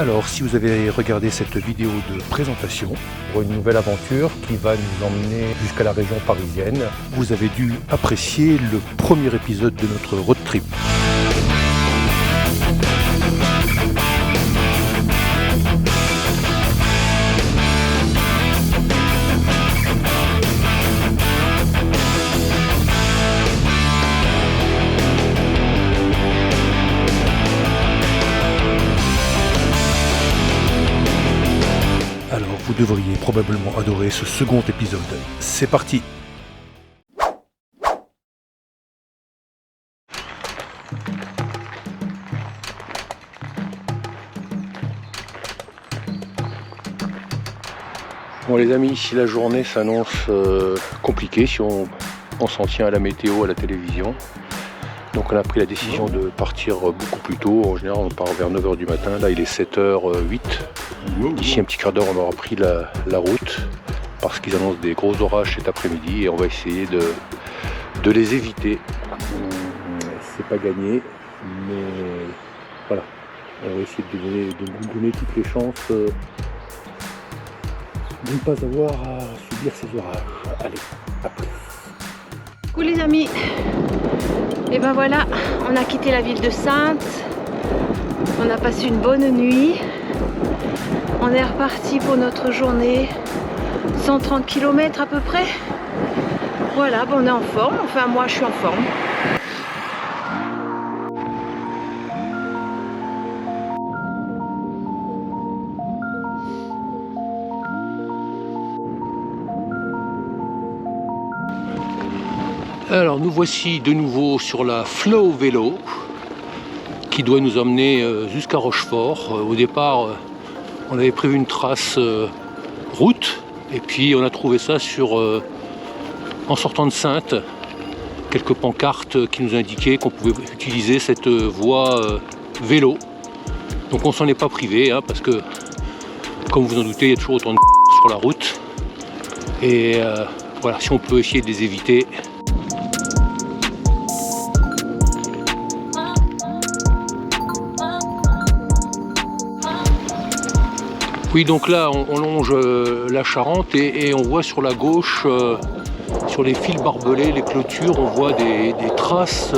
Alors, si vous avez regardé cette vidéo de présentation pour une nouvelle aventure qui va nous emmener jusqu'à la région parisienne, vous avez dû apprécier le premier épisode de notre road trip. Alors, vous devriez probablement adorer ce second épisode. C'est parti! Bon les amis, si la journée s'annonce compliquée, si on s'en tient à la météo, à la télévision. Donc on a pris la décision de partir beaucoup plus tôt. En général on part vers 9h du matin, là il est 7h08. D'ici un petit quart d'heure on aura pris la route parce qu'ils annoncent des gros orages cet après-midi et on va essayer de les éviter. C'est pas gagné, mais voilà, on va essayer de nous donner toutes les chances de ne pas avoir à subir ces orages. Allez, à plus. Coucou les amis, et ben voilà, on a quitté la ville de Saintes, on a passé une bonne nuit, on est reparti pour notre journée, 130 km à peu près. Voilà, ben on est en forme, enfin moi je suis en forme. Alors nous voici de nouveau sur la Flow Vélo qui doit nous emmener jusqu'à Rochefort. Au départ on avait prévu une trace route et puis on a trouvé ça en sortant de Saintes, quelques pancartes qui nous indiquaient qu'on pouvait utiliser cette voie vélo. Donc on s'en est pas privé parce que comme vous en doutez il y a toujours autant de sur la route et voilà, si on peut essayer de les éviter. Oui, donc là on longe la Charente et on voit sur la gauche, sur les fils barbelés, les clôtures, on voit des traces.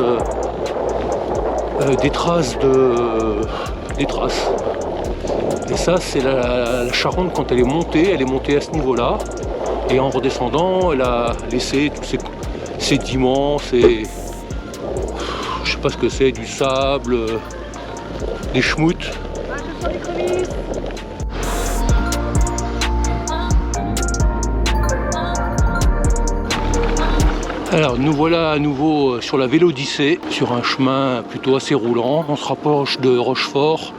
Et ça c'est la Charente quand elle est montée à ce niveau-là. Et en redescendant, elle a laissé tous ces sédiments, je sais pas ce que c'est, du sable, des schmoutes. Alors nous voilà à nouveau sur la Vélodyssée, sur un chemin plutôt assez roulant. On se rapproche de Rochefort.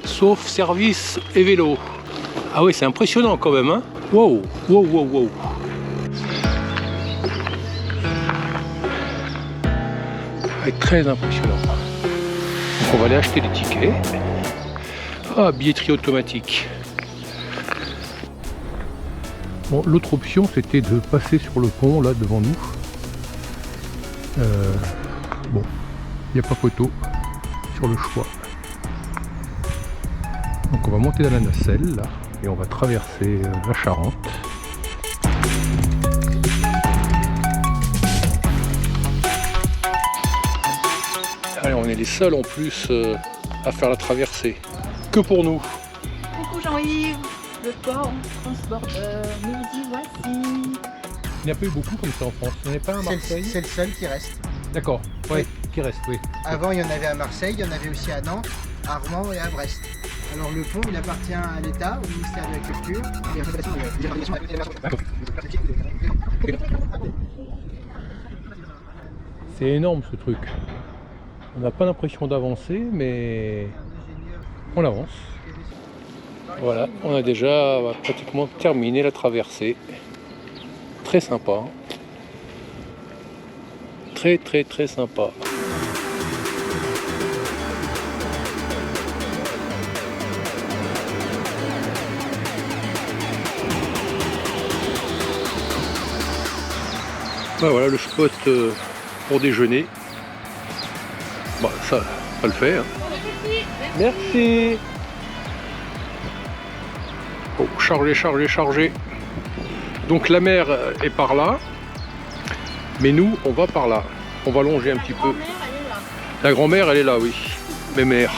Sauf service et vélo. Ah oui, c'est impressionnant quand même, hein. Wow, wow, wow, wow. Très impressionnant. Donc on va aller acheter des tickets. Ah, billetterie automatique. Bon, l'autre option c'était de passer sur le pont là devant nous. Bon, il n'y a pas photo sur le choix. Donc on va monter dans la nacelle là et on va traverser la Charente. Allez, on est les seuls en plus à faire la traversée. Que pour nous. Coucou Jean-Yves, le port transbordeur, nous y voici. Il n'y a pas eu beaucoup comme ça en France. Il n'y en a pas un à Marseille. C'est le seul qui reste. D'accord, oui, qui reste, oui. Avant, il y en avait à Marseille, il y en avait aussi à Nantes, à Rouen et à Brest. Alors le pont, il appartient à l'État, au ministère de la Culture. C'est énorme ce truc. On n'a pas l'impression d'avancer, mais on avance. Voilà, on a déjà pratiquement terminé la traversée. Très sympa. Très très très sympa. Voilà le spot pour déjeuner. Bon, ça le fait. Hein. Merci. Oh, chargé. Donc la mer est par là. Mais nous, on va par là. On va longer un petit peu. La grand-mère, elle est là, oui. Mes mères.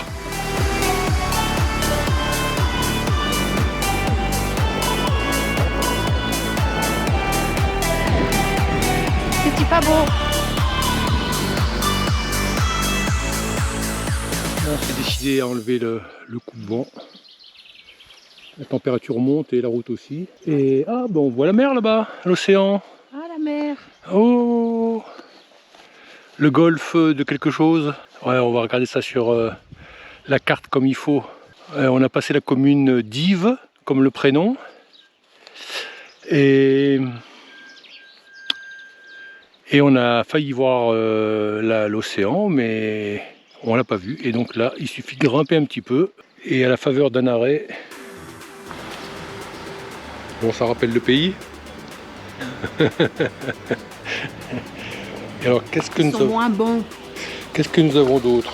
C'est pas beau. On s'est décidé à enlever le coup de vent. La température monte et la route aussi. Et on voit la mer là-bas, l'océan. Ah, la mer. Oh, le golfe de quelque chose. Ouais, on va regarder ça sur la carte comme il faut. On a passé la commune d'Yves, comme le prénom. Et on a failli voir l'océan, mais on l'a pas vu. Et donc là, il suffit de grimper un petit peu. Et à la faveur d'un arrêt, bon, ça rappelle le pays. Et alors, qu'est-ce que nous avons moins bons. Qu'est-ce que nous avons d'autre?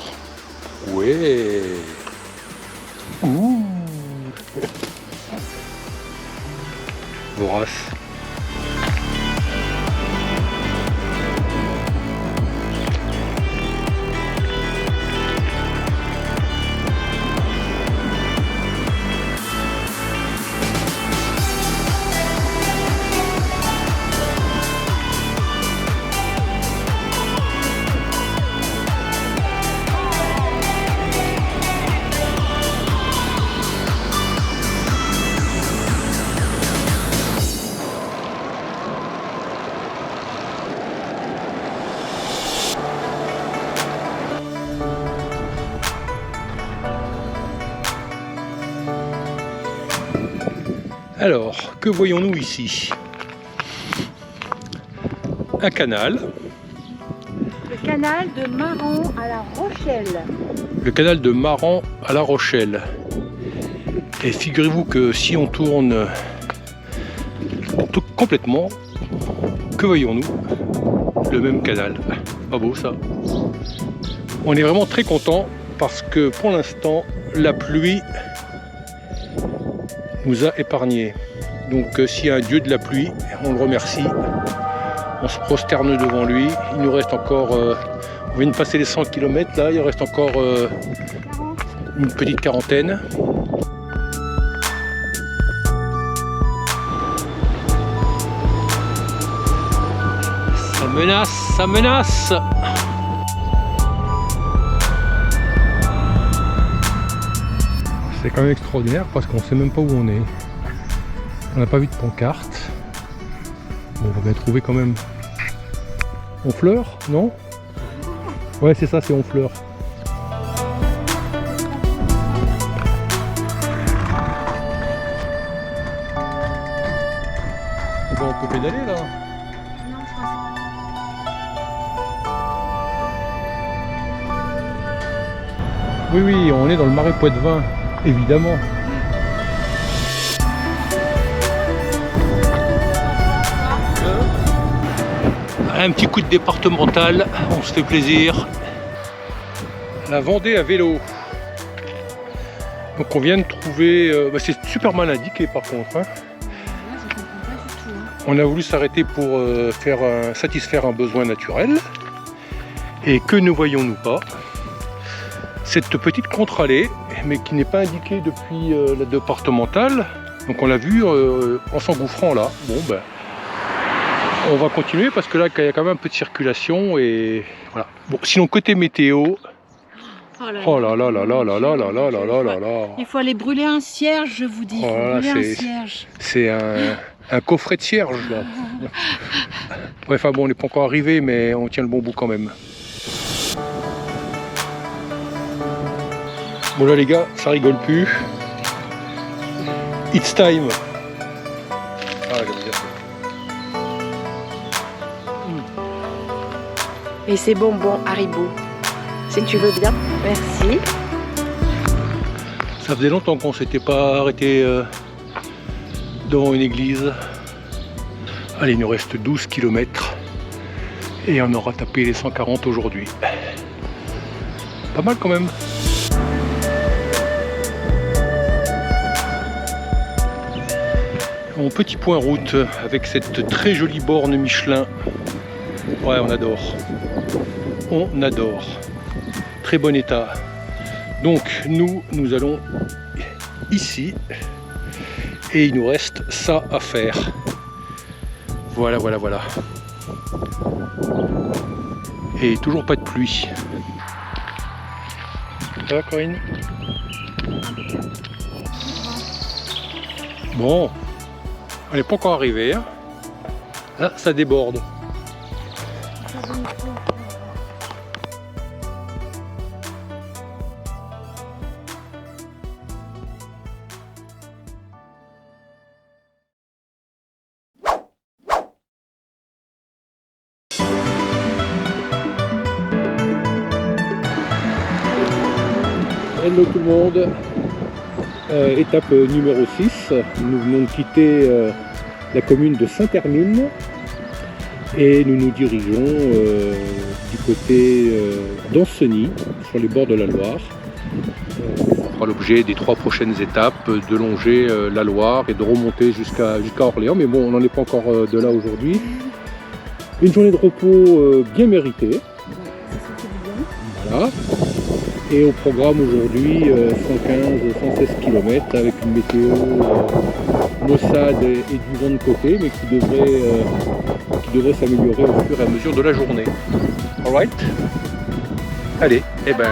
Ouais. Ouh. Vorace. Alors, que voyons-nous ici? Un canal. Le canal de Maran à La Rochelle. Le canal de Maran à La Rochelle. Et figurez-vous que si on tourne complètement, que voyons-nous? Le même canal. Pas beau ça? On est vraiment très content parce que pour l'instant, la pluie nous a épargné. Donc s'il y a un dieu de la pluie, on le remercie. On se prosterne devant lui. Il nous reste encore, on vient de passer les 100 km là, il reste encore une petite quarantaine. Ça menace, ça menace. C'est quand même extraordinaire parce qu'on sait même pas où on est. On n'a pas vu de pancarte. Bon, on va bien trouver quand même. Honfleur, non? Ouais, c'est ça, c'est Honfleur. Bon, on peut pédaler là. Non, je pense. Oui, on est dans le marais Poitevin, évidemment. Un petit coup de départemental, on se fait plaisir. La Vendée à vélo. Donc on vient de trouver, c'est super mal indiqué par contre. Hein. On a voulu s'arrêter pour satisfaire un besoin naturel. Et que ne voyons-nous pas? Cette petite contre-allée, mais qui n'est pas indiquée depuis la départementale. Donc on l'a vu en s'engouffrant là. Bon ben, on va continuer parce que là il y a quand même un peu de circulation et voilà. Bon, sinon côté météo, oh là là là là là là là là là là là là. Il faut aller brûler un cierge, je vous dis. Il faut brûler un cierge. C'est un coffret de cierge là. Bref, bon, on n'est pas encore arrivé, mais on tient le bon bout quand même. Bon là les gars, ça rigole plus. It's time. Ah, j'aime bien ça. Et ces bonbons Haribo, si tu veux bien. Merci. Ça faisait longtemps qu'on s'était pas arrêté devant une église. Allez, il nous reste 12 km. Et on aura tapé les 140 aujourd'hui. Pas mal quand même. Mon petit point route avec cette très jolie borne Michelin. Ouais, on adore. On adore. Très bon état. Donc nous allons ici. Et il nous reste ça à faire. Voilà. Et toujours pas de pluie. Ça va, Corinne? Bon, on n'est pas encore arrivé. Hein. Là, ça déborde. Hello tout le monde, étape numéro 6, nous venons de quitter la commune de Saint-Hermine et nous nous dirigeons du côté d'Ancenis, sur les bords de la Loire. Ça fera l'objet des 3 prochaines étapes, de longer la Loire et de remonter jusqu'à Orléans, mais bon, on n'en est pas encore de là aujourd'hui. Une journée de repos bien méritée. Voilà. Et au programme aujourd'hui 115-116 km avec une météo maussade et du vent de côté, mais qui devrait s'améliorer au fur et à mesure de la journée. Alright? Allez, et ben.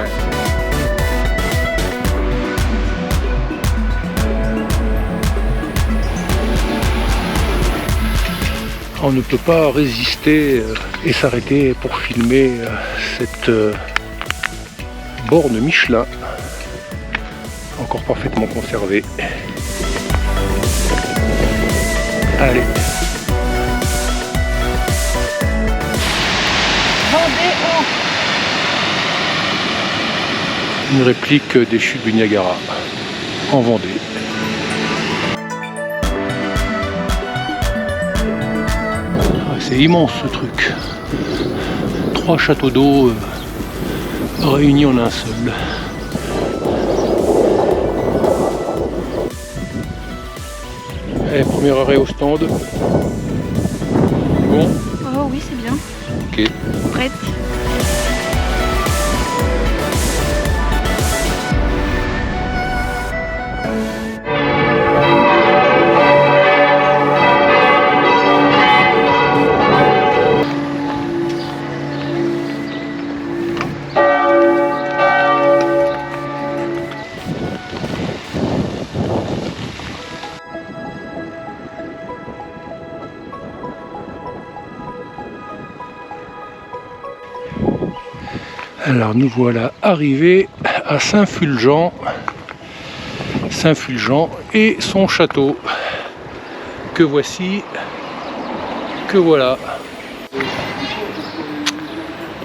On ne peut pas résister et s'arrêter pour filmer cette borne Michelin, encore parfaitement conservée. Allez. Une réplique des chutes du Niagara en Vendée. C'est immense ce truc. 3 châteaux d'eau réunis en un seul. Allez, premier arrêt au stand. Bon. Oh oui, c'est bien. Ok. Prête. Alors nous voilà arrivés à Saint-Fulgent et son château que voici, que voilà.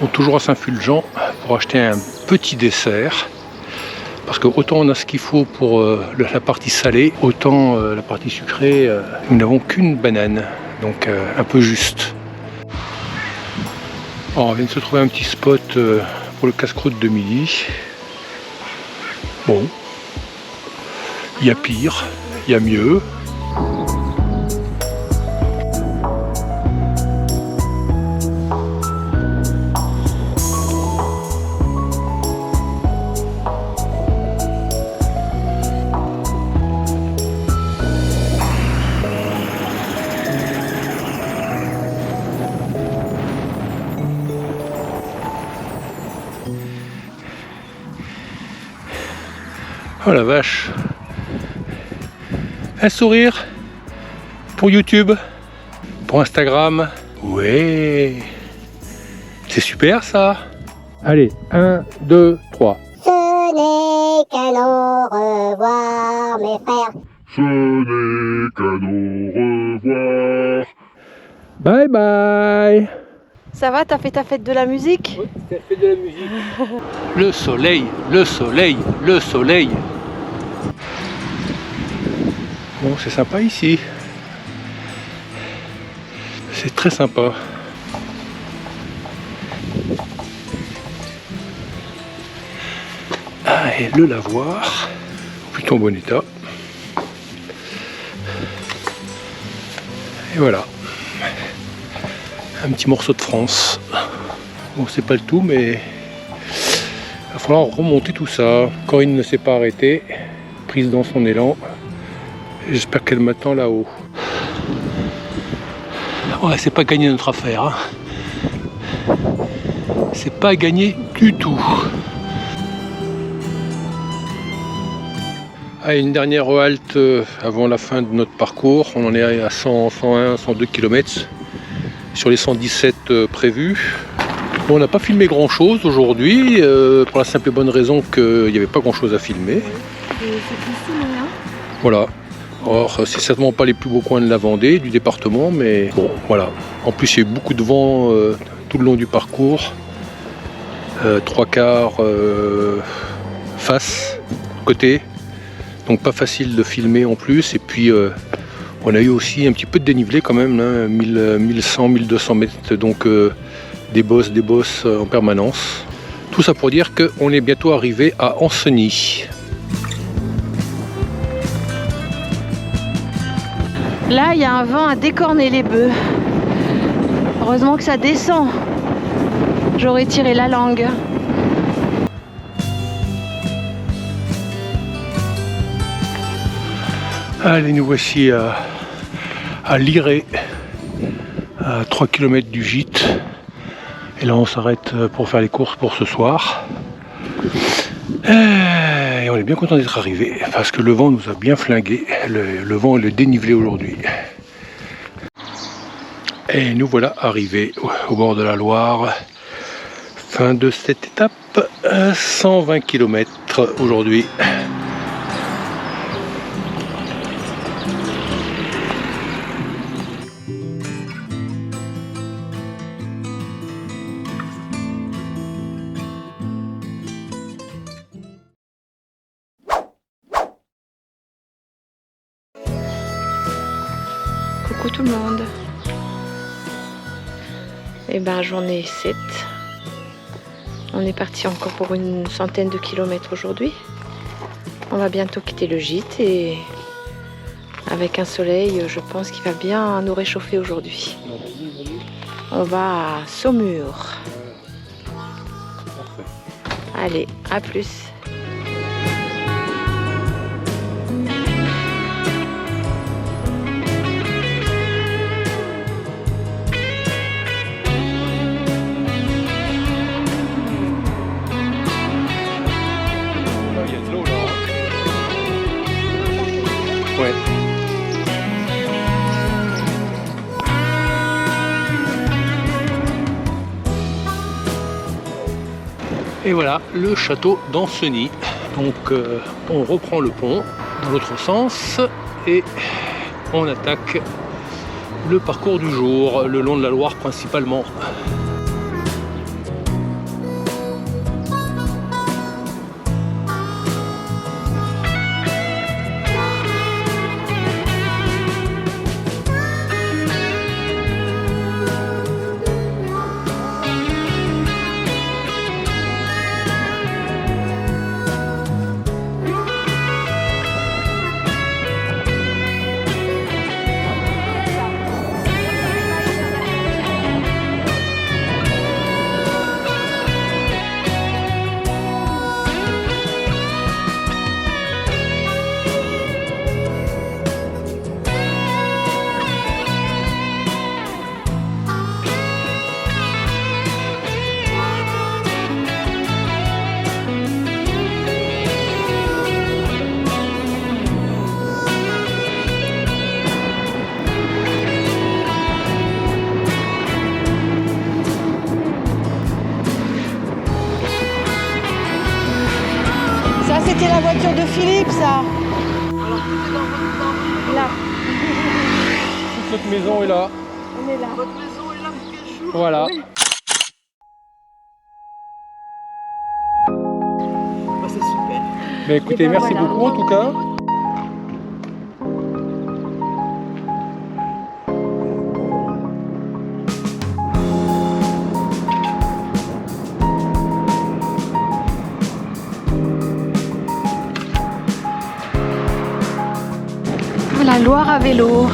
Donc toujours à Saint-Fulgent pour acheter un petit dessert, parce que autant on a ce qu'il faut pour la partie salée, autant la partie sucrée, nous n'avons qu'une banane, donc un peu juste. Alors, on vient de se trouver un petit spot pour le casse-croûte de midi. Bon, il y a pire, il y a mieux. Oh la vache. Un sourire pour YouTube, pour Instagram. Ouais. C'est super ça. Allez, 1, 2, 3. Ce n'est qu'un au revoir, mes frères. Ce n'est qu'un au revoir. Bye bye. Ça va, t'as fait ta fête de la musique? Oui, t'as fait de la musique. Le soleil, le soleil, le soleil. Bon, c'est sympa ici. C'est très sympa. Et le lavoir, plutôt en bon état. Et voilà, un petit morceau de France. Bon, c'est pas le tout, mais il va falloir remonter tout ça. Corinne ne s'est pas arrêtée, prise dans son élan. J'espère qu'elle m'attend là-haut. Ouais, c'est pas gagné notre affaire. Hein. C'est pas gagné du tout. Allez, une dernière halte avant la fin de notre parcours. On en est à 100, 101, 102 km sur les 117 prévus. Bon, on n'a pas filmé grand chose aujourd'hui pour la simple et bonne raison qu'il n'y avait pas grand chose à filmer. Voilà. Or, c'est certainement pas les plus beaux coins de la Vendée, du département, mais bon, voilà. En plus, il y a eu beaucoup de vent tout le long du parcours. 3/4 face, côté. Donc pas facile de filmer en plus. Et puis, on a eu aussi un petit peu de dénivelé quand même, hein, 1100, 1200 mètres. Donc des bosses en permanence. Tout ça pour dire qu'on est bientôt arrivé à Ancenis. Là, il y a un vent à décorner les bœufs. Heureusement que ça descend. J'aurais tiré la langue. Allez, nous voici à Liré, à 3 km du gîte. Et là, on s'arrête pour faire les courses pour ce soir. Et on est bien content d'être arrivé parce que le vent nous a bien flingué, le vent et le dénivelé aujourd'hui. Et nous voilà arrivés au bord de la Loire. Fin de cette étape, 120 km aujourd'hui. Coucou tout le monde. Et ben journée 7. On est parti encore pour une centaine de kilomètres aujourd'hui. On va bientôt quitter le gîte et avec un soleil, je pense qu'il va bien nous réchauffer aujourd'hui. On va à Saumur. Allez, à plus. Ouais. Et voilà le château d'Ancenis. Donc on reprend le pont dans l'autre sens et on attaque le parcours du jour le long de la Loire principalement. C'était la voiture de Philippe, ça. Là. Toute notre maison est là. On est là. Votre maison est là pour quel jour? Voilà. Oui. Bah, c'est super. Mais écoutez, Et ben merci voilà. beaucoup en tout cas. Loire à vélo.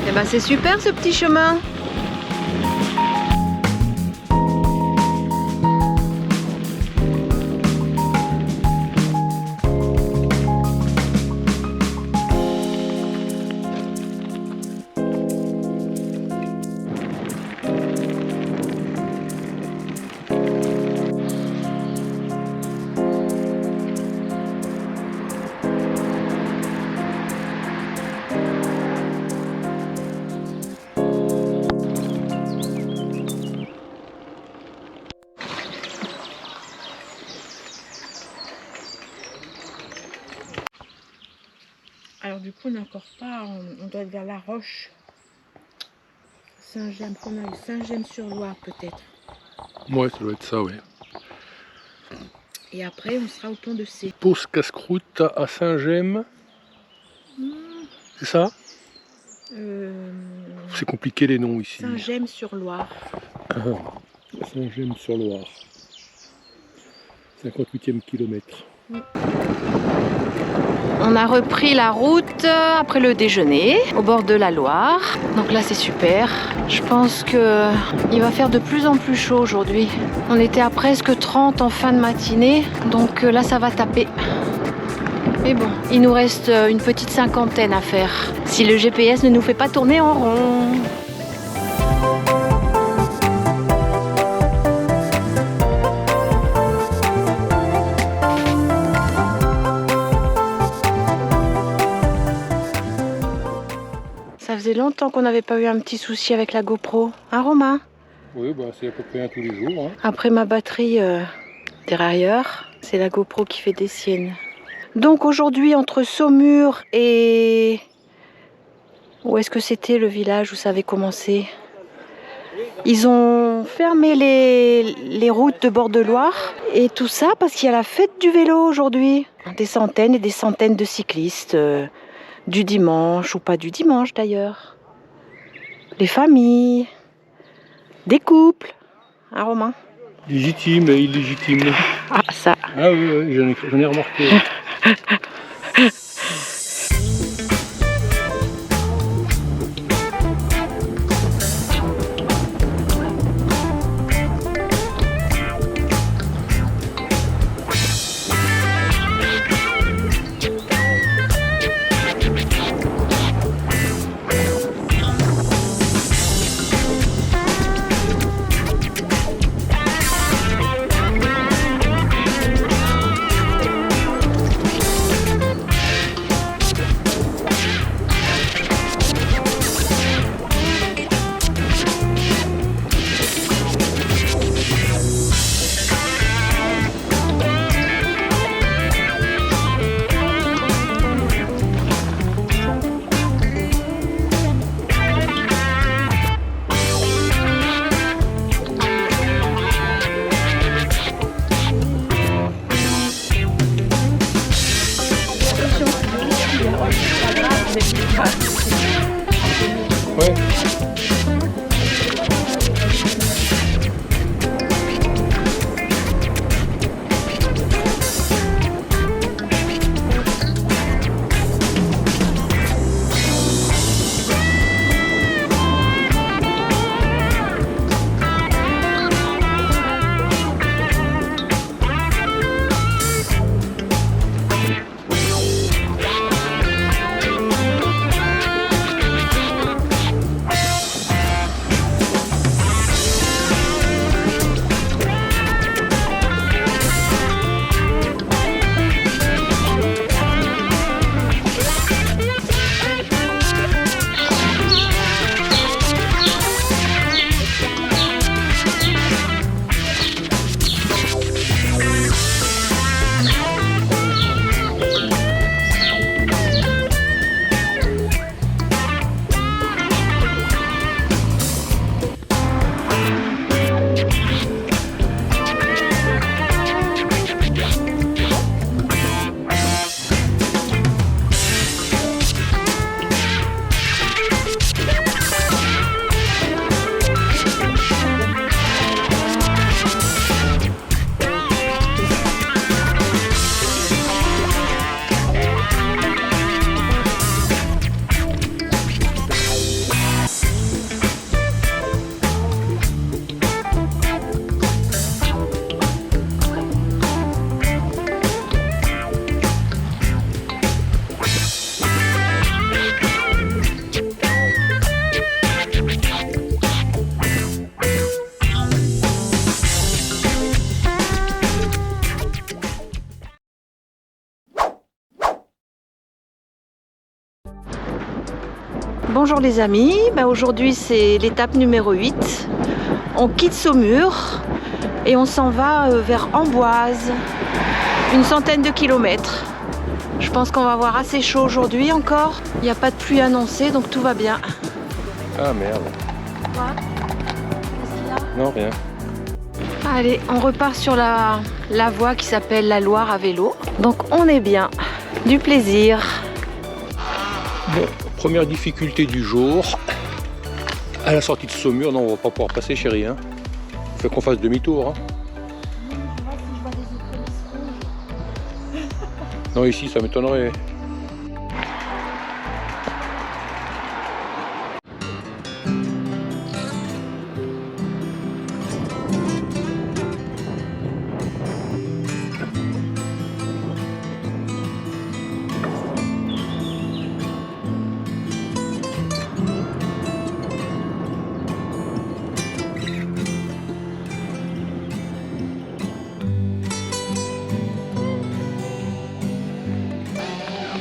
Eh ben c'est super ce petit chemin. Alors du coup, on n'est encore pas, on doit être vers La Roche. Saint-Gemme, qu'on a eu Saint-Gemme-sur-Loire peut-être. Ouais, ça doit être ça, ouais. Et après, on sera au pont de C. Pause casse-croûte à Saint-Gemme. C'est ça? C'est compliqué les noms ici. Saint-Gemme-sur-Loire. Saint-Gemme-sur-Loire. 58e kilomètre. On a repris la route après le déjeuner au bord de la Loire. Donc là c'est super. Je pense que il va faire de plus en plus chaud aujourd'hui. On était à presque 30 en fin de matinée. Donc là ça va taper. Mais bon, il nous reste une petite cinquantaine à faire. Si le GPS ne nous fait pas tourner en rond. Ça faisait longtemps qu'on n'avait pas eu un petit souci avec la GoPro. Hein Romain? Oui, bah, c'est à peu près un tous les jours. Hein. Après ma batterie dérailleur, c'est la GoPro qui fait des siennes. Donc aujourd'hui, entre Saumur et... Où est-ce que c'était le village où ça avait commencé? Ils ont fermé les routes de bord de Loire. Et tout ça parce qu'il y a la fête du vélo aujourd'hui. Des centaines et des centaines de cyclistes. Du dimanche ou pas du dimanche d'ailleurs. Les familles. Des couples. Hein Romain? Légitime et illégitime. Ah ça. Ah oui, j'en ai remarqué. Ouais. Bonjour les amis, aujourd'hui c'est l'étape numéro 8. On quitte Saumur et on s'en va vers Amboise, une centaine de kilomètres. Je pense qu'on va avoir assez chaud aujourd'hui encore. Il n'y a pas de pluie annoncée donc tout va bien. Ah merde. Quoi? Qu'est-ce qu'il y a? Non, rien. Allez, on repart sur la voie qui s'appelle la Loire à vélo. Donc on est bien, du plaisir. Bon, première difficulté du jour. À la sortie de Saumur, non, on va pas pouvoir passer, chérie. Hein. Faut qu'on fasse demi-tour. Hein. Non, ici, ça m'étonnerait.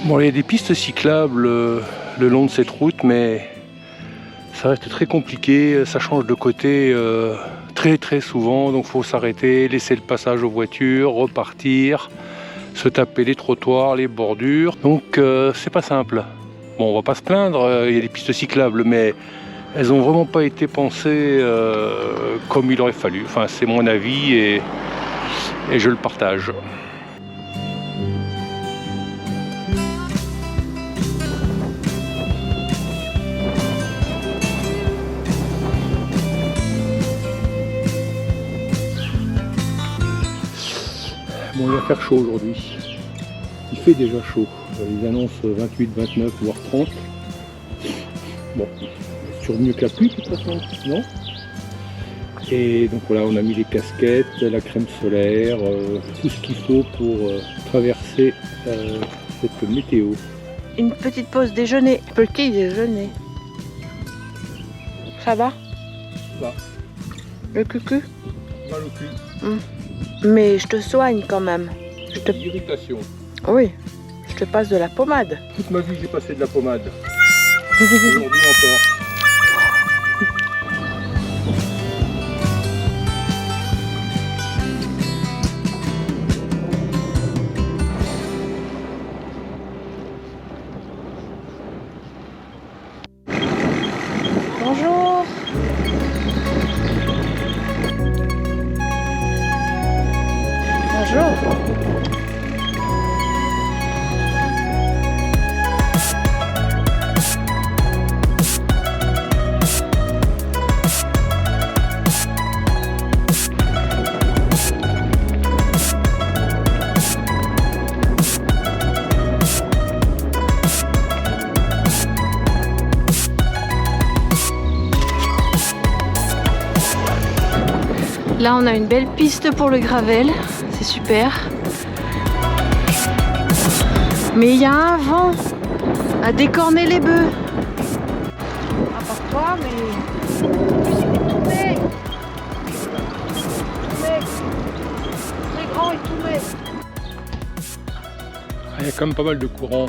Bon, il y a des pistes cyclables le long de cette route, mais ça reste très compliqué, ça change de côté très souvent, donc il faut s'arrêter, laisser le passage aux voitures, repartir, se taper les trottoirs, les bordures, donc c'est pas simple. Bon, on va pas se plaindre, il y a des pistes cyclables, mais elles ont vraiment pas été pensées comme il aurait fallu. Enfin, c'est mon avis et je le partage. Bon, il va faire chaud aujourd'hui. Il fait déjà chaud. Ils annoncent 28, 29, voire 30. Bon, c'est toujours mieux que la pluie de toute façon, non? Et donc voilà, on a mis les casquettes, la crème solaire, tout ce qu'il faut pour traverser cette météo. Une petite pause déjeuner. Petit déjeuner. Ça va? Ça va. Le cucu? Mal au cul. Mais je te soigne quand même. Irritation. Oui, je te passe de la pommade. Toute ma vie, j'ai passé de la pommade. Aujourd'hui encore. Bonjour. Bonjour. Là, on a une belle piste pour le gravel, c'est super. Mais il y a un vent à décorner les bœufs. Ah, pas toi, mais tout met. Très grand et tout met. Il y a quand même pas mal de courant.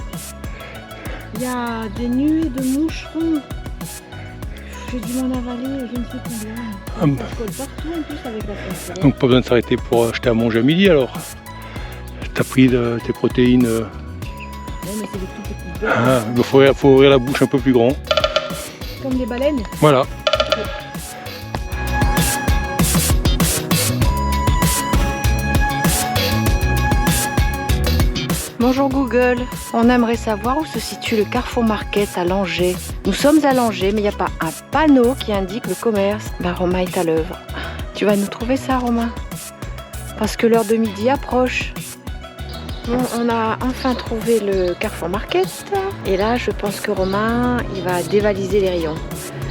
Il y a des nuées de moucherons. J'ai dû m'en avaler, je ne sais combien. Ah bah. Je colle partout en plus avec la crème. Donc pas besoin de s'arrêter pour acheter à manger à midi alors. T'as pris tes protéines. Non mais c'est des tout petits bœufs. Ah, il faut ouvrir la bouche un peu plus grand. Comme des baleines. Voilà. Bonjour Google, on aimerait savoir où se situe le Carrefour Market à Langeais. Nous sommes à Langeais, mais il n'y a pas un panneau qui indique le commerce. Ben Romain est à l'œuvre. Tu vas nous trouver ça, Romain? Parce que l'heure de midi approche. Bon, on a enfin trouvé le Carrefour Market. Et là, je pense que Romain, il va dévaliser les rayons.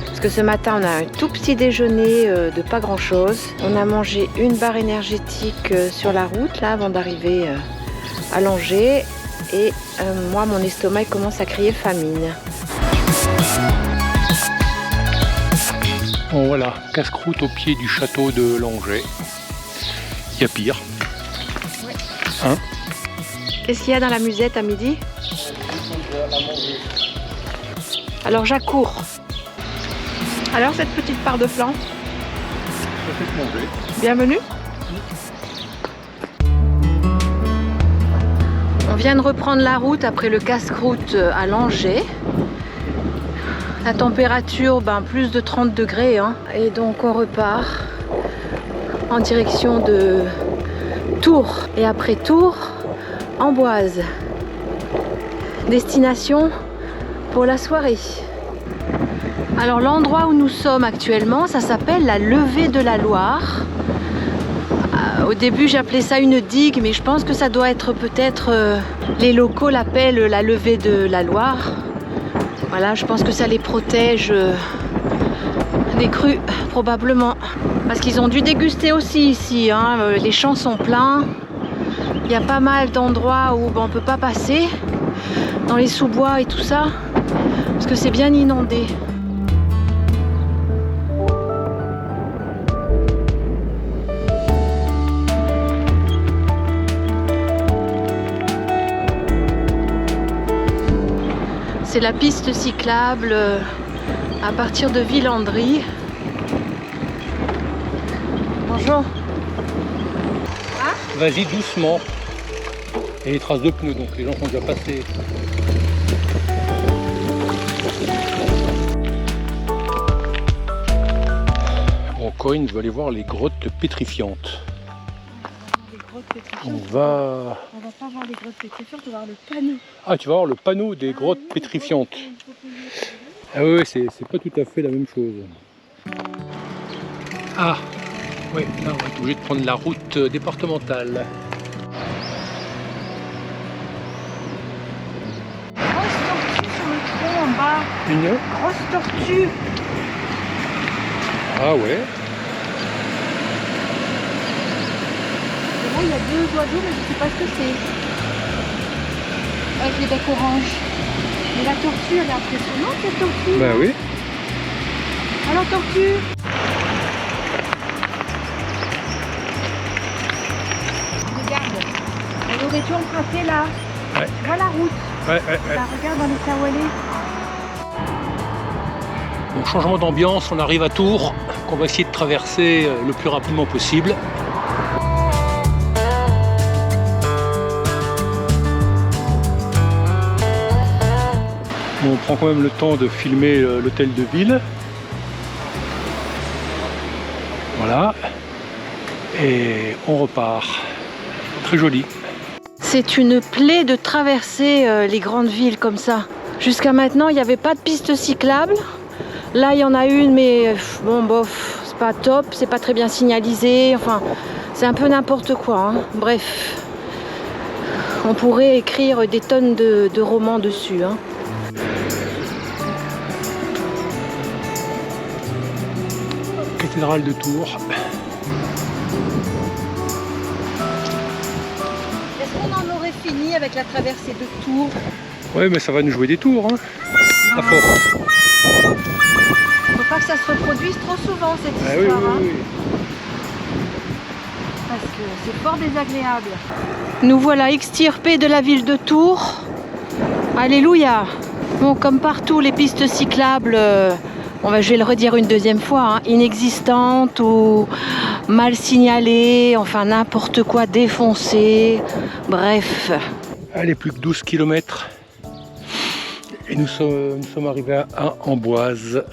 Parce que ce matin, on a un tout petit déjeuner de pas grand-chose. On a mangé une barre énergétique sur la route, là, avant d'arriver à Langeais. Et moi, mon estomac commence à crier famine. Bon voilà, casse-croûte au pied du château de Langeais. Il y a pire. Ouais. Hein? Qu'est-ce qu'il y a dans la musette à midi? Alors j'accours. Alors cette petite part de flan, Ça fait manger. bienvenue. On vient de reprendre la route après le casse-croûte à Langeais. La température, plus de 30 degrés. Hein. Et donc on repart en direction de Tours. Et après Tours, Amboise. Destination pour la soirée. Alors l'endroit où nous sommes actuellement, ça s'appelle la Levée de la Loire. Au début j'appelais ça une digue, mais je pense que ça doit être peut-être, les locaux l'appellent la Levée de la Loire. Voilà, je pense que ça les protège des crues, probablement. Parce qu'ils ont dû déguster aussi ici, hein. Les champs sont pleins. Il y a pas mal d'endroits où on ne peut pas passer, dans les sous-bois et tout ça, parce que c'est bien inondé. C'est la piste cyclable à partir de Villandry. Bonjour. Vas-y doucement. Et les traces de pneus, donc les gens sont déjà passés. Bon, Corinne veut aller voir les grottes pétrifiantes. On va pas voir les grottes pétrifiantes, on va voir le panneau. Ah, tu vas voir le panneau des grottes pétrifiantes. Ah oui, c'est pas tout à fait la même chose. Ah, oui, là on va être obligé de prendre la route départementale. Grosse tortue sur le tronc en bas. Une Grosse tortue. Ah ouais. Et là il y a deux oiseaux, mais je sais pas ce que c'est. Avec les becs oranges. Mais la tortue, elle est impressionnante cette tortue. Bah oui. Alors tortue. Regarde, elle aurait dû emprunter là. Ouais. Vois la route. Ouais. Là, regarde dans l'état où elle est. Donc changement d'ambiance, on arrive à Tours, qu'on va essayer de traverser le plus rapidement possible. Bon, on prend quand même le temps de filmer l'hôtel de ville. Voilà. Et on repart. Très joli. C'est une plaie de traverser les grandes villes comme ça. Jusqu'à maintenant, il n'y avait pas de piste cyclable. Là, il y en a une, mais bon, bof, c'est pas top, c'est pas très bien signalisé. Enfin, c'est un peu n'importe quoi. Hein. Bref, on pourrait écrire des tonnes de romans dessus. Hein. Cathédrale de Tours. Est-ce qu'on en aurait fini avec la traversée de Tours? Ouais, mais ça va nous jouer des tours, hein, à force. Faut pas que ça se reproduise trop souvent cette Ah histoire. oui, oui, Hein. oui. Parce que c'est fort désagréable. Nous voilà extirpés de la ville de Tours. Alléluia. Bon, comme partout, les pistes cyclables, je vais le redire une deuxième fois, hein, inexistantes ou mal signalées, enfin n'importe quoi, défoncé. Bref. Allez, plus que 12 km. Et nous sommes arrivés à Amboise.